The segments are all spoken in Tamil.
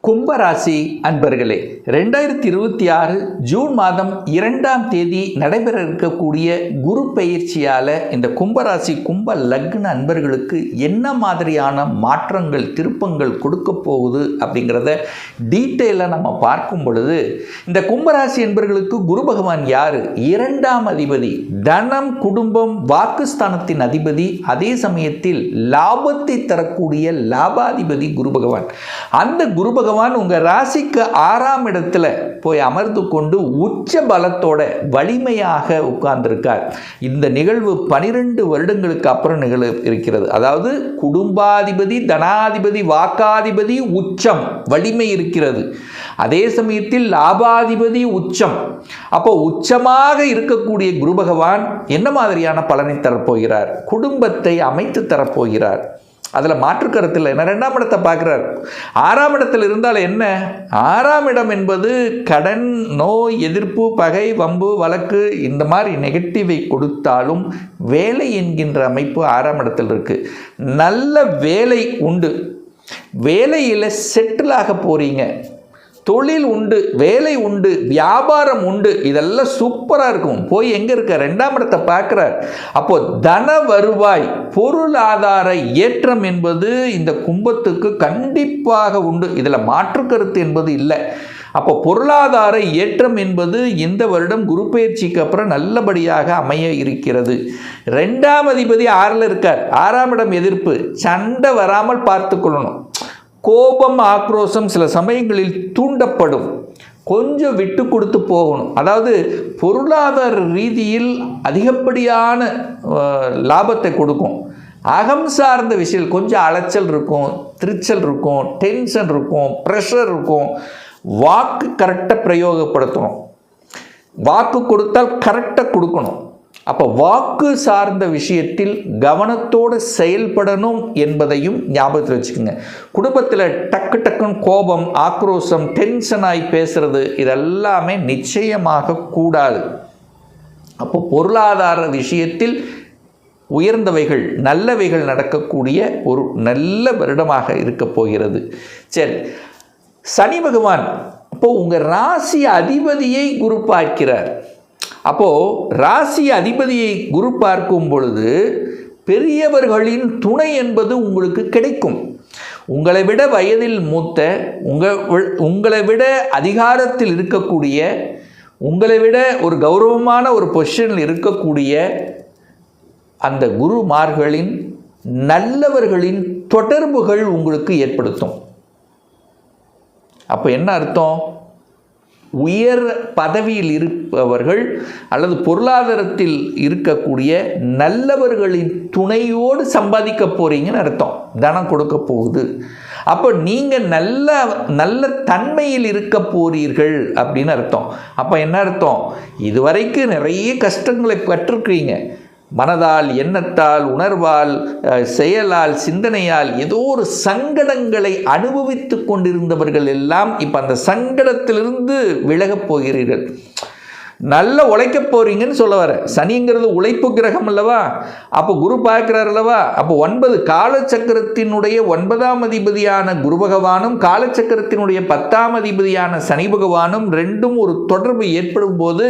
கும்பராசி அன்பர்களே, 2026 ஜூன் மாதம் 2ஆம் தேதி நடைபெற இருக்கக்கூடிய குரு பயிற்சியால் இந்த கும்பராசி கும்ப லக்ன அன்பர்களுக்கு என்ன மாதிரியான மாற்றங்கள் திருப்பங்கள் கொடுக்க போகுது அப்படிங்கிறத டீட்டெயிலாக நம்ம பார்க்கும் பொழுது, இந்த கும்பராசி அன்பர்களுக்கு குரு பகவான் யார்? 2ஆம் அதிபதி, தனம் குடும்பம் வாக்குஸ்தானத்தின் அதிபதி, அதே சமயத்தில் லாபத்தை தரக்கூடிய லாபாதிபதி குரு பகவான். அந்த குரு பகவான் உங்க ராசிக்கு 6ஆம் இடத்துல போய் அமர்ந்து கொண்டு உச்ச பலத்தோட வலிமையாக உட்கார்ந்திருக்கார். இந்த நிகழ்வு 12 வருடங்களுக்கு அப்புறம் நிகழ இருக்கிறது. அதாவது குடும்பாதிபதி, தனாதிபதி, வாக்காதிபதி உச்சம் வலிமை இருக்கிறது. அதே சமயத்தில் லாபாதிபதி உச்சம். அப்போ உச்சமாக இருக்கக்கூடிய குரு பகவான் என்ன மாதிரியான பலனை தரப்போகிறார்? குடும்பத்தை அமைத்து தரப்போகிறார். அதில் மாற்று கருத்தில் என்ன? 2ஆம் இடத்தை பார்க்குறார். 6ஆம் இடத்தில் இருந்தால் என்ன? 6ஆம் இடம் என்பது கடன், நோய், எதிர்ப்பு, பகை, வம்பு, வழக்கு இந்த மாதிரி நெகட்டிவை கொடுத்தாலும் வேலை என்கின்ற அமைப்பு 6ஆம் இடத்தில் இருக்கு. நல்ல வேலை உண்டு, வேலையில் செட்டில் ஆக போறீங்க, தொழில் உண்டு, வேலை உண்டு, வியாபாரம் உண்டு, இதெல்லாம் சூப்பராக இருக்கும். போய் எங்கே இருக்க? 2ஆம் இடத்தை பார்க்குறார். அப்போ தன வருவாய், பொருளாதார ஏற்றம் என்பது இந்த கும்பத்துக்கு கண்டிப்பாக உண்டு. இதில் மாற்று கருத்து என்பது இல்லை. அப்போ பொருளாதார ஏற்றம் என்பது இந்த வருடம் குரு பயிற்சிக்கு அப்புறம் நல்லபடியாக அமைய இருக்கிறது. 2ஆம் அதிபதி 6ல் இருக்கார். 6ஆம் இடம் எதிர்ப்பு, சண்டை வராமல் பார்த்து கொள்ளணும். கோபம், ஆக்ரோஷம் சில சமயங்களில் தூண்டப்படும். கொஞ்சம் விட்டு கொடுத்து போகணும். அதாவது பொருளாதார ரீதியில் அதிகப்படியான லாபத்தை கொடுக்கும். அகம் சார்ந்த விஷயம் கொஞ்சம் அலைச்சல் இருக்கும், திருச்சல் இருக்கும், டென்ஷன் இருக்கும், ப்ரெஷர் இருக்கும். வாக்கு கரெக்டாக பிரயோகப்படுத்தணும். வாக்கு கொடுத்தால் கரெக்டாக கொடுக்கணும். அப்போ வாக்கு சார்ந்த விஷயத்தில் கவனத்தோடு செயல்படணும் என்பதையும் ஞாபகத்தில் வச்சுக்கோங்க. குடும்பத்தில் டக்கு டக்குன்னு கோபம், ஆக்ரோஷம், டென்ஷனாகி பேசுறது இதெல்லாமே நிச்சயமாக கூடாது. அப்போ பொருளாதார விஷயத்தில் உயர்ந்தவைகள், நல்லவைகள் நடக்கக்கூடிய ஒரு நல்ல வருடமாக இருக்க போகிறது. சரி, சனி பகவான் அப்போ உங்கள் ராசி அதிபதியை குரு பார்க்கிறார். அப்போது ராசி அதிபதியை குரு பார்க்கும் பொழுது பெரியவர்களின் துணை என்பது உங்களுக்கு கிடைக்கும். உங்களை விட வயதில் மூத்த, உங்களை விட அதிகாரத்தில் இருக்கக்கூடிய, உங்களை விட ஒரு கௌரவமான ஒரு பொசிஷனில் இருக்கக்கூடிய அந்த குருமார்களின் நல்லவர்களின் தொடர்புகள் உங்களுக்கு ஏற்படுத்தும். அப்போ என்ன அர்த்தம்? உயர் பதவியில் இருப்பவர்கள் அல்லது பொருளாதாரத்தில் இருக்கக்கூடிய நல்லவர்களின் துணையோடு சம்பாதிக்க போறீங்கன்னு அர்த்தம். தனம் கொடுக்க போகுது. அப்போ நீங்கள் நல்ல தன்மையில் இருக்க போறீர்கள் அப்படின்னு அர்த்தம். அப்போ என்ன அர்த்தம்? இதுவரைக்கும் நிறைய கஷ்டங்களை பெற்றிருக்கிறீங்க. மனதால், எண்ணத்தால், உணர்வால், செயலால், சிந்தனையால் ஏதோ ஒரு சங்கடங்களை அனுபவித்து கொண்டிருந்தவர்கள் எல்லாம் இப்போ அந்த சங்கடத்திலிருந்து விலகப் போகிறீர்கள். நல்ல உழைக்க போறீங்கன்னு சொல்ல வர. சனிங்கிறது உழைப்பு கிரகம் அல்லவா? அப்போ குரு பார்க்கிறார் அல்லவா? அப்போ 9 காலச்சக்கரத்தினுடைய 9ஆம் அதிபதியான குரு பகவானும் காலச்சக்கரத்தினுடைய 10ஆம் அதிபதியான சனி பகவானும் ரெண்டும் ஒரு தொடர்பு ஏற்படும் போது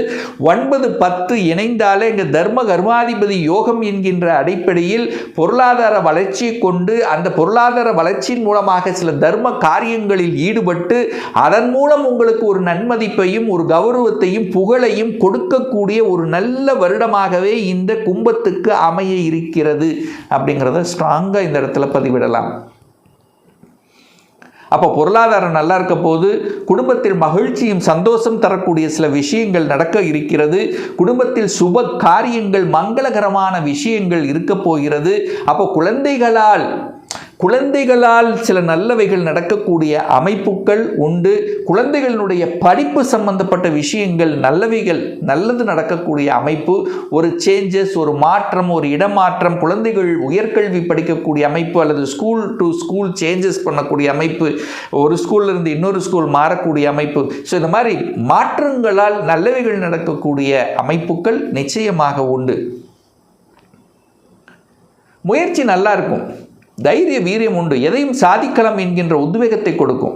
9, 10 இணைந்தாலே இங்கே தர்ம கர்மாதிபதி யோகம் என்கின்ற அடிப்படையில் பொருளாதார வளர்ச்சியை கொண்டு அந்த பொருளாதார வளர்ச்சியின் மூலமாக சில தர்ம காரியங்களில் ஈடுபட்டு அதன் மூலம் உங்களுக்கு ஒரு நன்மதிப்பையும் ஒரு கௌரவத்தையும் புகழையும் கொடுக்கக்கூடிய ஒரு நல்ல வருடமாகவே இந்த கும்பத்துக்கு அமைய இருக்கிறது அப்படிங்கிறத ஸ்ட்ராங்கா இந்த இடத்துல பதிவிடலாம். அப்போ பொருளாதாரம் நல்லா இருக்க போது, குடும்பத்தில் மகிழ்ச்சியும் சந்தோஷம் தரக்கூடிய சில விஷயங்கள் நடக்க இருக்கிறது. குடும்பத்தில் சுப காரியங்கள், மங்களகரமான விஷயங்கள் இருக்க போகிறது. அப்போ குழந்தைகளால் சில நல்லவைகள் நடக்கக்கூடிய அமைப்புகள் உண்டு. குழந்தைகளுடைய படிப்பு சம்பந்தப்பட்ட விஷயங்கள், நல்லது நடக்கக்கூடிய அமைப்பு, ஒரு சேஞ்சஸ், ஒரு மாற்றம், ஒரு இடமாற்றம், குழந்தைகள் உயர்கல்வி படிக்கக்கூடிய அமைப்பு அல்லது ஸ்கூல் டு ஸ்கூல் சேஞ்சஸ் பண்ணக்கூடிய அமைப்பு, ஒரு ஸ்கூல்ல இருந்து இன்னொரு ஸ்கூல் மாறக்கூடிய அமைப்பு. ஸோ இந்த மாதிரி மாற்றங்களால் நல்லவைகள் நடக்கக்கூடிய அமைப்புகள் நிச்சயமாக உண்டு. முயற்சி நல்லா இருக்கும். தைரிய வீரியம் உண்டு. எதையும் சாதிக்கலாம் என்கின்ற உத்வேகத்தை கொடுக்கும்.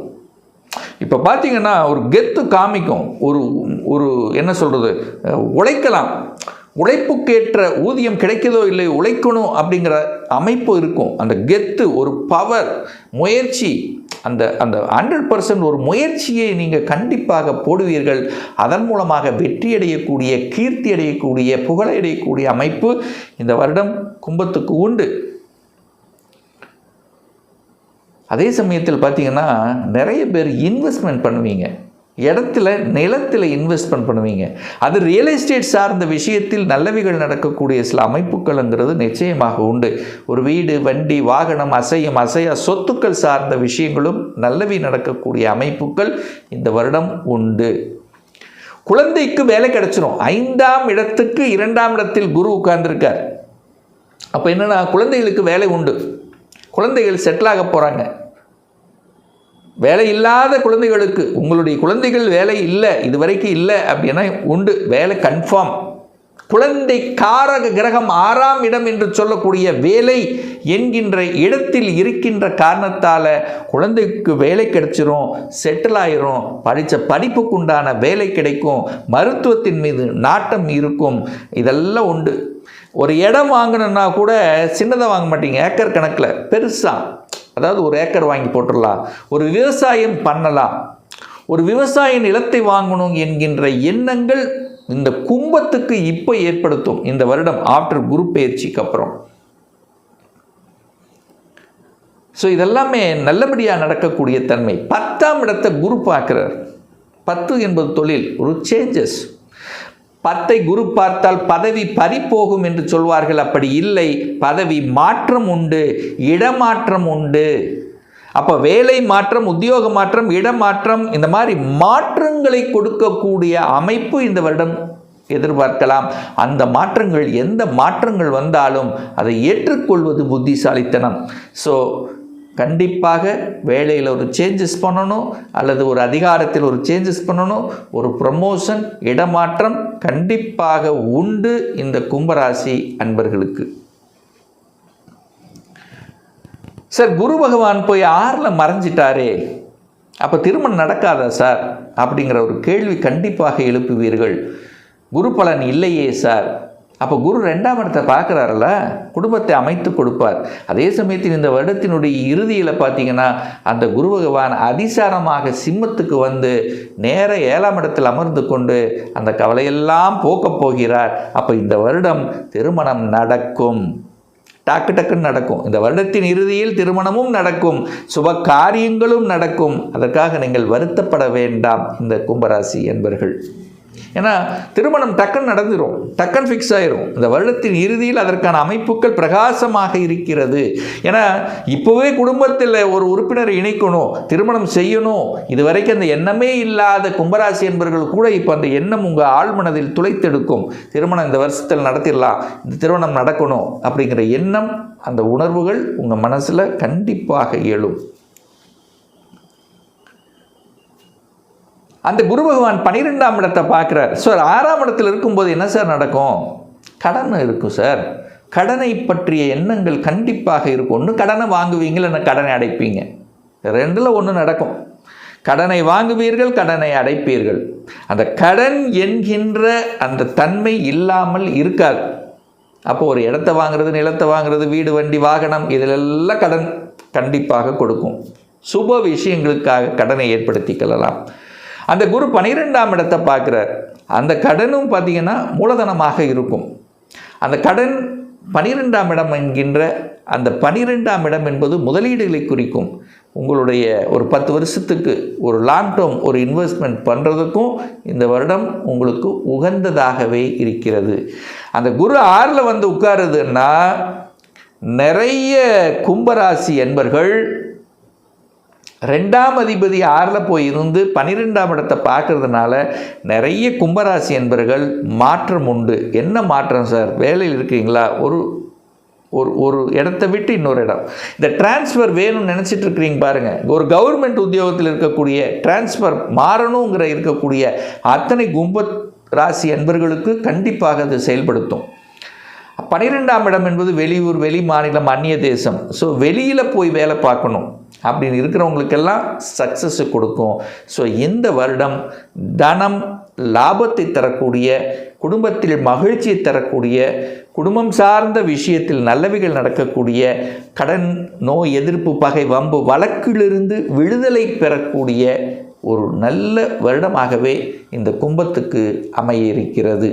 இப்போ பார்த்தீங்கன்னா ஒரு கெத்து காமிக்கும், ஒரு ஒரு என்ன சொல்கிறது, உழைக்கலாம், உழைப்புக்கேற்ற ஊதியம் கிடைக்கிறதோ இல்லை, உழைக்கணும் அப்படிங்கிற அமைப்பு இருக்கும். அந்த கெத்து, ஒரு பவர், முயற்சி, அந்த அந்த 100% ஒரு முயற்சியை நீங்கள் கண்டிப்பாக போடுவீர்கள். அதன் மூலமாக வெற்றி அடையக்கூடிய, கீர்த்தி அடையக்கூடிய, புகழடையக்கூடிய அமைப்பு இந்த வருடம் கும்பத்துக்கு உண்டு. அதே சமயத்தில் பார்த்தீங்கன்னா நிறைய பேர் இன்வெஸ்ட்மெண்ட் பண்ணுவீங்க, இடத்துல நிலத்தில் இன்வெஸ்ட்மெண்ட் பண்ணுவீங்க. அது ரியல் எஸ்டேட் சார்ந்த விஷயத்தில் நல்லவைகள் நடக்கக்கூடிய சில அமைப்புகள்ங்கிறது நிச்சயமாக உண்டு. ஒரு வீடு, வண்டி, வாகனம், அசையா சொத்துக்கள் சார்ந்த விஷயங்களும் நல்லவை நடக்கக்கூடிய அமைப்புகள் இந்த வருடம் உண்டு. குழந்தைக்கு வேலை கிடைச்சிடும். 5ஆம் இடத்துக்கு 2ஆம் இடத்தில் குரு உட்கார்ந்துருக்கார். அப்போ என்னன்னா குழந்தைகளுக்கு வேலை உண்டு, குழந்தைகள் செட்டில் ஆக போகிறாங்க. வேலை இல்லாத குழந்தைகளுக்கு, உங்களுடைய குழந்தைகள் வேலை இல்லை, இதுவரைக்கும் இல்லை அப்படின்னா உண்டு, வேலை கன்ஃபார்ம். குழந்தை காரக கிரகம் 6ஆம் இடம் என்று சொல்லக்கூடிய வேலை என்கின்ற இடத்தில் இருக்கின்ற காரணத்தால் குழந்தைக்கு வேலை கிடைச்சிரும், செட்டில் ஆயிரும், படித்த படிப்புக்கு உண்டான வேலை கிடைக்கும், மருத்துவத்தின் மீது நாட்டம் இருக்கும். இதெல்லாம் உண்டு. ஒரு இடம் வாங்கணுன்னா கூட சின்னதாக வாங்க மாட்டீங்க, ஏக்கர் கணக்கில் பெருசாக, அதாவது 1 ஏக்கர் வாங்கி போட்டுடலாம், ஒரு விவசாயம் பண்ணலாம், ஒரு விவசாய நிலத்தை வாங்கணும் என்கின்ற எண்ணங்கள் இந்த கும்பத்துக்கு இப்போ ஏற்படுத்தும் இந்த வருடம் ஆஃப்டர் குரு பெயர்ச்சிக்கு அப்புறம். ஸோ இதெல்லாமே நல்லபடியாக நடக்கக்கூடிய தன்மை. 10ஆம் இடத்தை குரு பார்க்குறார். 10 என்பது தொழில், ஒரு சேஞ்சஸ். 10ஐ குரு பார்த்தால் பதவி பறிப்போகும் என்று சொல்வார்கள். அப்படி இல்லை, பதவி மாற்றம் உண்டு, இடமாற்றம் உண்டு. அப்போ வேலை மாற்றம், உத்தியோக மாற்றம், இடமாற்றம், இந்த மாதிரி மாற்றங்களை கொடுக்கக்கூடிய அமைப்பு இந்த வருடம் எதிர்பார்க்கலாம். அந்த மாற்றங்கள், எந்த மாற்றங்கள் வந்தாலும் அதை ஏற்றுக்கொள்வது புத்திசாலித்தனம். ஸோ கண்டிப்பாக வேலையில் ஒரு சேஞ்சஸ் பண்ணணும், அல்லது ஒரு அதிகாரத்தில் ஒரு சேஞ்சஸ் பண்ணணும், ஒரு ப்ரமோஷன், இடமாற்றம் கண்டிப்பாக உண்டு இந்த கும்பராசி அன்பர்களுக்கு. சார், குரு பகவான் போய் 6ல் மறைஞ்சிட்டாரே, அப்போ திருமணம் நடக்காதா சார் அப்படிங்கிற ஒரு கேள்வி கண்டிப்பாக எழுப்புவீர்கள். குரு பலன் இல்லையே சார். அப்போ குரு 2ஆம் இடத்தை பார்க்குறாருல, குடும்பத்தை அமைத்து கொடுப்பார். அதே சமயத்தில் இந்த வருடத்தினுடைய இறுதியில் பார்த்தீங்கன்னா அந்த குரு பகவான் அதிசாரமாக சிம்மத்துக்கு வந்து நேர 7ஆம் இடத்தில் அமர்ந்து கொண்டு அந்த கவலையெல்லாம் போக்கப் போகிறார். அப்போ இந்த வருடம் திருமணம் நடக்கும், டக்குன்னு நடக்கும். இந்த வருடத்தின் இறுதியில் திருமணமும் நடக்கும், சுப காரியங்களும் நடக்கும். அதற்காக நீங்கள் வருத்தப்பட வேண்டாம் இந்த கும்பராசி என்பர்கள். ஏன்னா திருமணம் டக்குன்னு நடந்துடும், டக்குன்னு ஃபிக்ஸ் ஆயிரும். இந்த வருடத்தின் இறுதியில் அதற்கான அமைப்புகள் பிரகாசமாக இருக்கிறது. ஏன்னா இப்போவே குடும்பத்தில் ஒரு உறுப்பினரை இணைக்கணும், திருமணம் செய்யணும், இதுவரைக்கும் அந்த எண்ணமே இல்லாத கும்பராசி என்பவர்கள் கூட இப்போ அந்த எண்ணம் உங்கள் ஆழ்மனதில் துளைத்தெடுக்கும். திருமணம் இந்த வருஷத்தில் நடத்திடலாம், இந்த திருமணம் நடக்கணும் அப்படிங்கிற எண்ணம், அந்த உணர்வுகள் உங்கள் மனசில் கண்டிப்பாக எழும். அந்த குரு பகவான் 12ஆம் இடத்தை பார்க்குறார். சார், 6ஆம் இடத்தில் இருக்கும்போது என்ன சார் நடக்கும்? கடன் இருக்கும் சார். கடனை பற்றிய எண்ணங்கள் கண்டிப்பாக இருக்கும். ஒன்று கடனை வாங்குவீங்க, இல்லைன்னா கடனை அடைப்பீங்க. 2ல் ஒன்று நடக்கும். கடனை வாங்குவீர்கள், கடனை அடைப்பீர்கள். அந்த கடன் என்கின்ற அந்த தன்மை இல்லாமல் இருக்காது. அப்போது ஒரு இடத்தை வாங்குறது, நிலத்தை வாங்குறது, வீடு, வண்டி, வாகனம், இதிலெல்லாம் கடன் கண்டிப்பாக கொடுக்கும். சுப விஷயங்களுக்காக கடனை ஏற்படுத்திக்கலாம். அந்த குரு 12ஆம் இடத்தை பார்க்குறார். அந்த கடனும் பார்த்திங்கன்னா மூலதனமாக இருக்கும். அந்த கடன் 12ஆம் இடம் என்கின்ற அந்த 12ஆம் இடம் என்பது முதலீடுகளை குறிக்கும். உங்களுடைய ஒரு 10 வருஷத்துக்கு ஒரு லாங் டேர்ம் ஒரு இன்வெஸ்ட்மெண்ட் பண்ணுறதுக்கும் இந்த வருடம் உங்களுக்கு உகந்ததாகவே இருக்கிறது. அந்த குரு 6ல் வந்து உட்காருதுன்னா நிறைய கும்பராசி என்பர்கள் 2ஆம் அதிபதி 6ல் போய் இருந்து 12ஆம் இடத்தை பார்க்கறதுனால நிறைய கும்பராசி என்பர்கள் மாற்றம் உண்டு. என்ன மாற்றம் சார்? வேலையில் இருக்கீங்களா, ஒரு ஒரு ஒரு இடத்தை விட்டு இன்னொரு இடம், இந்த டிரான்ஸ்ஃபர் வேணும்னு நினச்சிட்டு இருக்கிறீங்க பாருங்கள். ஒரு கவர்மெண்ட் உத்தியோகத்தில் இருக்கக்கூடிய டிரான்ஸ்ஃபர் மாறணுங்கிற இருக்கக்கூடிய அத்தனை கும்ப ராசி என்பர்களுக்கு கண்டிப்பாக அது செயல்படுத்தும். 12ஆம் இடம் என்பது வெளியூர், வெளி மாநிலம், அந்நிய தேசம். ஸோ வெளியில் போய் வேலை பார்க்கணும், அப்படின்னு இருக்கிறவங்களுக்கெல்லாம் சக்ஸஸ் கொடுக்கும். ஸோ இந்த வருடம் தனம், லாபத்தை தரக்கூடிய, குடும்பத்தில் மகிழ்ச்சியை தரக்கூடிய, குடும்பம் சார்ந்த விஷயத்தில் நல்லவைகள் நடக்கக்கூடிய, கடன், நோய் எதிர்ப்பு, பகை, வம்பு, வழக்கிலிருந்து விடுதலை பெறக்கூடிய ஒரு நல்ல வருடமாகவே இந்த கும்பத்துக்கு அமைய இருக்கிறது.